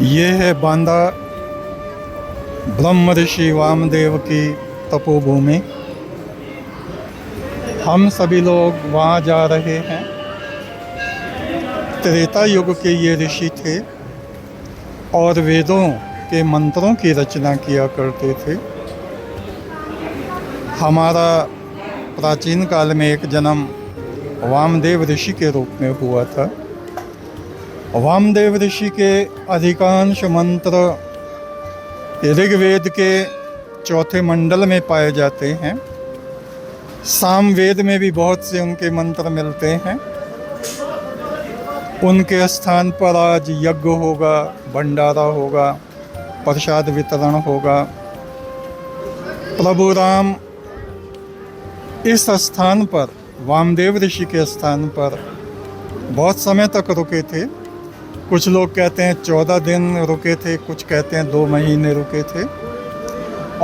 ये है बांदा ब्रह्म ऋषि वामदेव की तपोभूमि। हम सभी लोग वहाँ जा रहे हैं। त्रेता युग के ये ऋषि थे और वेदों के मंत्रों की रचना किया करते थे। हमारा प्राचीन काल में एक जन्म वामदेव ऋषि के रूप में हुआ था। वामदेव ऋषि के अधिकांश मंत्र ऋग्वेद के चौथे मंडल में पाए जाते हैं। सामवेद में भी बहुत से उनके मंत्र मिलते हैं। उनके स्थान पर आज यज्ञ होगा, भंडारा होगा, प्रसाद वितरण होगा। प्रभु राम इस स्थान पर, वामदेव ऋषि के स्थान पर बहुत समय तक रुके थे। कुछ लोग कहते हैं 14 दिन रुके थे, कुछ कहते हैं 2 महीने रुके थे।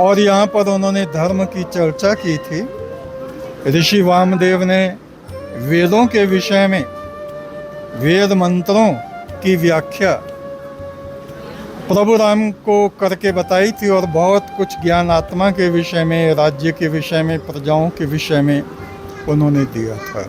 और यहाँ पर उन्होंने धर्म की चर्चा की थी। ऋषि वामदेव ने वेदों के विषय में, वेद मंत्रों की व्याख्या प्रभु राम को करके बताई थी और बहुत कुछ ज्ञान आत्मा के विषय में, राज्य के विषय में, प्रजाओं के विषय में उन्होंने दिया था।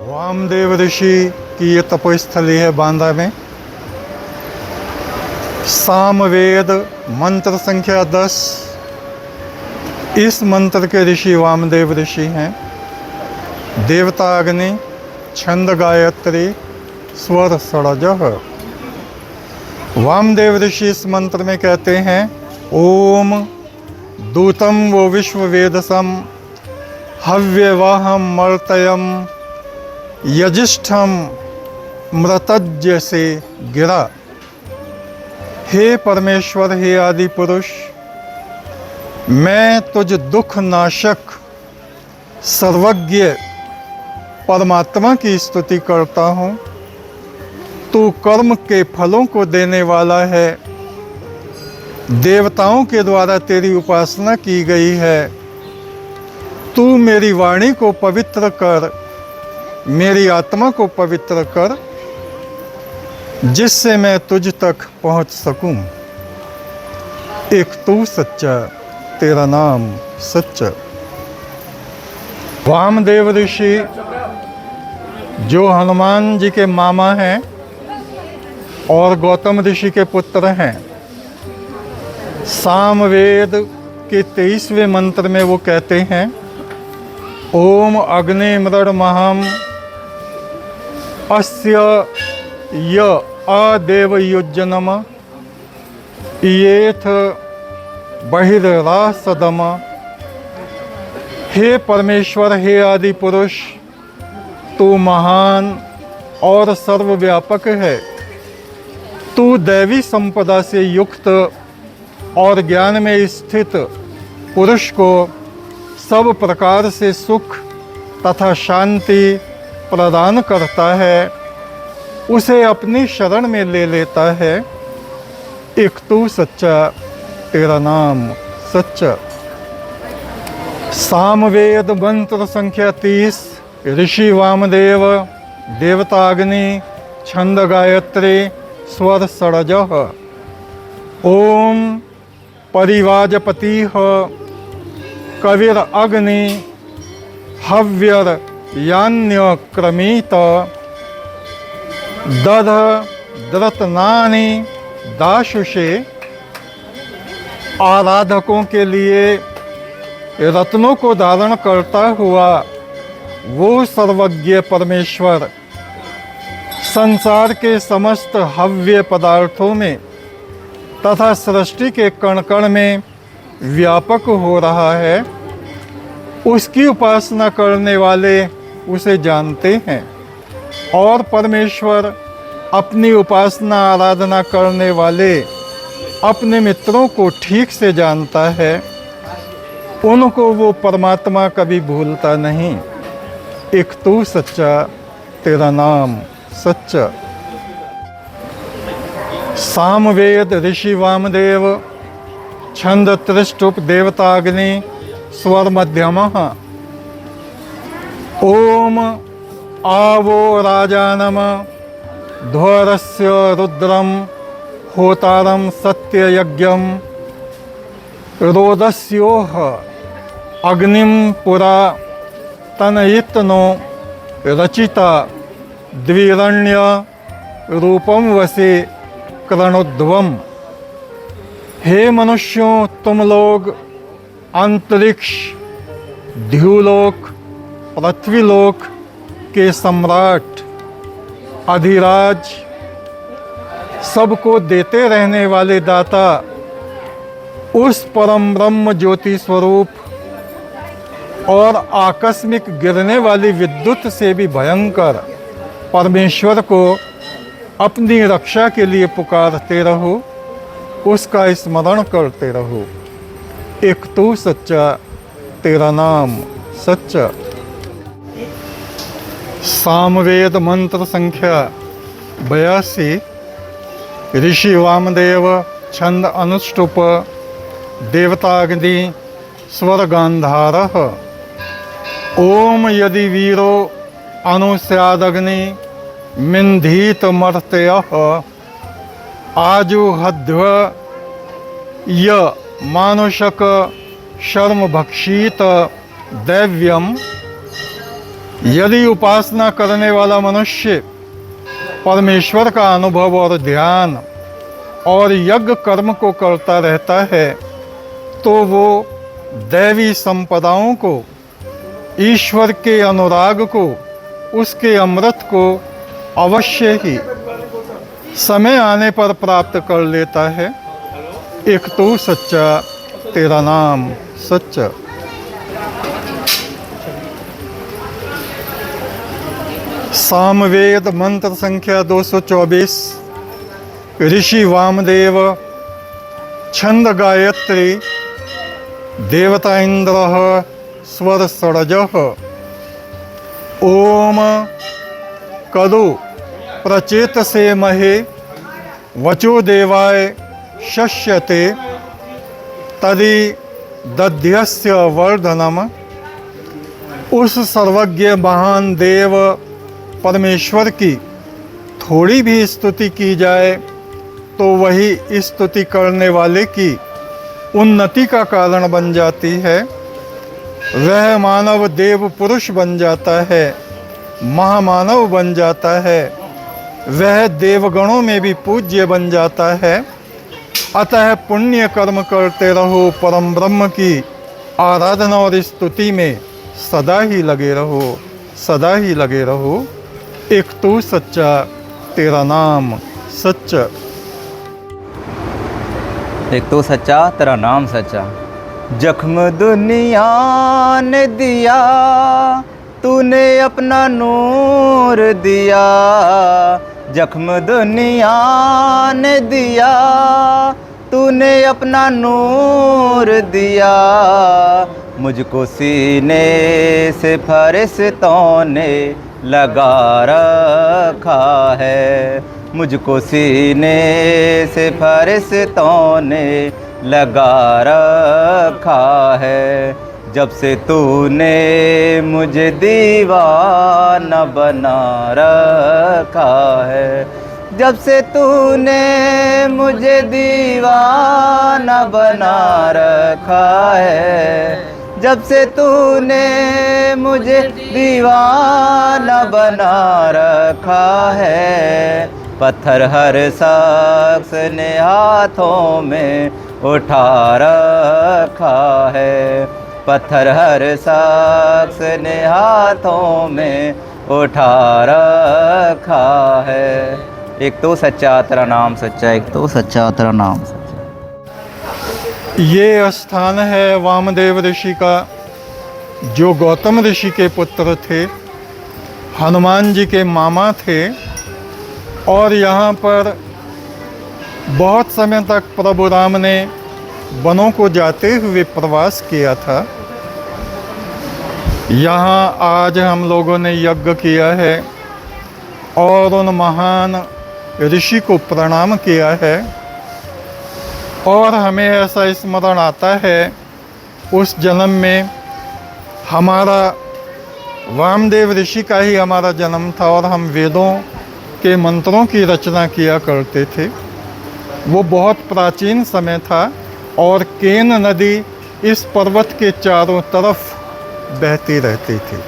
वामदेव ऋषि की ये तपोस्थली है बांदा में। सामवेद मंत्र संख्या 10, इस मंत्र के ऋषि वामदेव ऋषि हैं। देवता अग्नि, छंद गायत्री, स्वर षडज। वामदेव ऋषि इस मंत्र में कहते हैं, ओम दूतम वो विश्व वेदसम हव्यवाहम मर्तयम यजिष्ठम मृतज्य से गिरा। हे परमेश्वर, हे आदि पुरुष, मैं तुझ दुख नाशक सर्वज्ञ परमात्मा की स्तुति करता हूँ। तू कर्म के फलों को देने वाला है। देवताओं के द्वारा तेरी उपासना की गई है। तू मेरी वाणी को पवित्र कर, मेरी आत्मा को पवित्र कर, जिससे मैं तुझ तक पहुंच सकूं। एक तू सच्चा, तेरा नाम सच्चा। वामदेव ऋषि जो हनुमान जी के मामा हैं और गौतम ऋषि के पुत्र हैं, सामवेद के 23वें मंत्र में वो कहते हैं, ओम अग्नि मृडमहम अस्य य अदेव युज्जनम येथ बहिर्रासदम। हे परमेश्वर, हे आदि पुरुष, तू महान और सर्वव्यापक है। तू दैवी संपदा से युक्त और ज्ञान में स्थित पुरुष को सब प्रकार से सुख तथा शांति प्रदान करता है, उसे अपनी शरण में ले लेता है। एक तू सच्चा, तेरा नाम सच्चा। सामवेद मंत्र संख्या 30। ऋषि वामदेव, देवता अग्नि, छंद गायत्री, स्वर षडजः। ओम परिवाजपतिः कविर अग्नि हव्यर यान्य क्रमीत दध द्रतनानि दाशुषे। आराधकों के लिए रत्नों को धारण करता हुआ वो सर्वज्ञ परमेश्वर संसार के समस्त हव्य पदार्थों में तथा सृष्टि के कण कण में व्यापक हो रहा है। उसकी उपासना करने वाले उसे जानते हैं और परमेश्वर अपनी उपासना आराधना करने वाले अपने मित्रों को ठीक से जानता है। उनको वो परमात्मा कभी भूलता नहीं। एक तू सच्चा, तेरा नाम सच्चा। सामवेद ऋषि वामदेव, छंद त्रिष्टुप, देवता अग्नि, स्वर मध्यमः। ओम आवो राजानम ध्वरस्य रुद्रम होतारम सत्ययज्ञम रोदस्योह अग्निम पुरा तनयितनो रचिता द्विरण्य रूपम वसे करणोद्वम। हे मनुष्यों, तुम लोग अंतरिक्ष, द्युलोक, पृथ्वीलोक के सम्राट, अधिराज, सबको देते रहने वाले दाता, उस परम ब्रह्म ज्योति स्वरूप और आकस्मिक गिरने वाली विद्युत से भी भयंकर परमेश्वर को अपनी रक्षा के लिए पुकारते रहो, उसका स्मरण करते रहो। एक तू सच्चा, तेरा नाम सच्चा। सामवेद मंत्र संख्या 82। ऋषि वामदेव, छंद अनुष्टुप, देवता अग्नि, स्वर गांधारः। ओम यदि वीरो अनुस्यादग्नि मिन्धीत मर्तयः आजुहध्व य मानुषक शर्म भक्षीत दैव्यम। यदि उपासना करने वाला मनुष्य परमेश्वर का अनुभव और ध्यान और यज्ञ कर्म को करता रहता है, तो वो दैवी संपदाओं को, ईश्वर के अनुराग को, उसके अमृत को अवश्य ही समय आने पर प्राप्त कर लेता है। एक तू सच्चा, तेरा नाम सच्चा। सामवेद मंत्र संख्या 224। ऋषि वामदेव, छंद गायत्री, देवता इंद्र, स्वर षडजः। ओम कदु प्रचेतसे महे, वचो देवाय शस्यते, तदि दध्यस्य वर्धनम। उस सर्वज्ञ महान देव परमेश्वर की थोड़ी भी स्तुति की जाए तो वही स्तुति करने वाले की उन्नति का कारण बन जाती है। वह मानव देव पुरुष बन जाता है, महामानव बन जाता है, वह देवगणों में भी पूज्य बन जाता है। अतः पुण्य कर्म करते रहो, परम ब्रह्म की आराधना और स्तुति में सदा ही लगे रहो, सदा ही लगे रहो। एक तू सच्चा, तेरा नाम सच्चा। एक तो सच्चा, तेरा नाम सच्चा। जख्म दुनिया ने दिया, तूने अपना नूर दिया। जख्म दुनिया ने दिया, तूने अपना नूर दिया। मुझको सीने से फरिश्तों ने लगा रखा है। मुझको सीने से फरिश्तों ने लगा रखा है। जब से तूने मुझे दीवाना बना रखा है। जब से तूने मुझे दीवाना बना रखा है। जब से तूने मुझे दीवाना बना रखा है। पत्थर हर शख्स ने हाथों में उठा रखा है। पत्थर हर शख्स ने हाथों में उठा रखा है। एक तो सच्चा, तेरा नाम सच्चा। एक तो सच्चा, तेरा नाम सच्चा। ये स्थान है वामदेव ऋषि का, जो गौतम ऋषि के पुत्र थे, हनुमान जी के मामा थे। और यहाँ पर बहुत समय तक प्रभु राम ने वनों को जाते हुए प्रवास किया था। यहाँ आज हम लोगों ने यज्ञ किया है और उन महान ऋषि को प्रणाम किया है। और हमें ऐसा स्मरण आता है उस जन्म में हमारा वामदेव ऋषि का ही हमारा जन्म था और हम वेदों के मंत्रों की रचना किया करते थे। वो बहुत प्राचीन समय था और केन नदी इस पर्वत के चारों तरफ बहती रहती थी।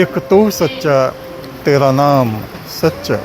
एक तू सच्चा, तेरा नाम सच्चा।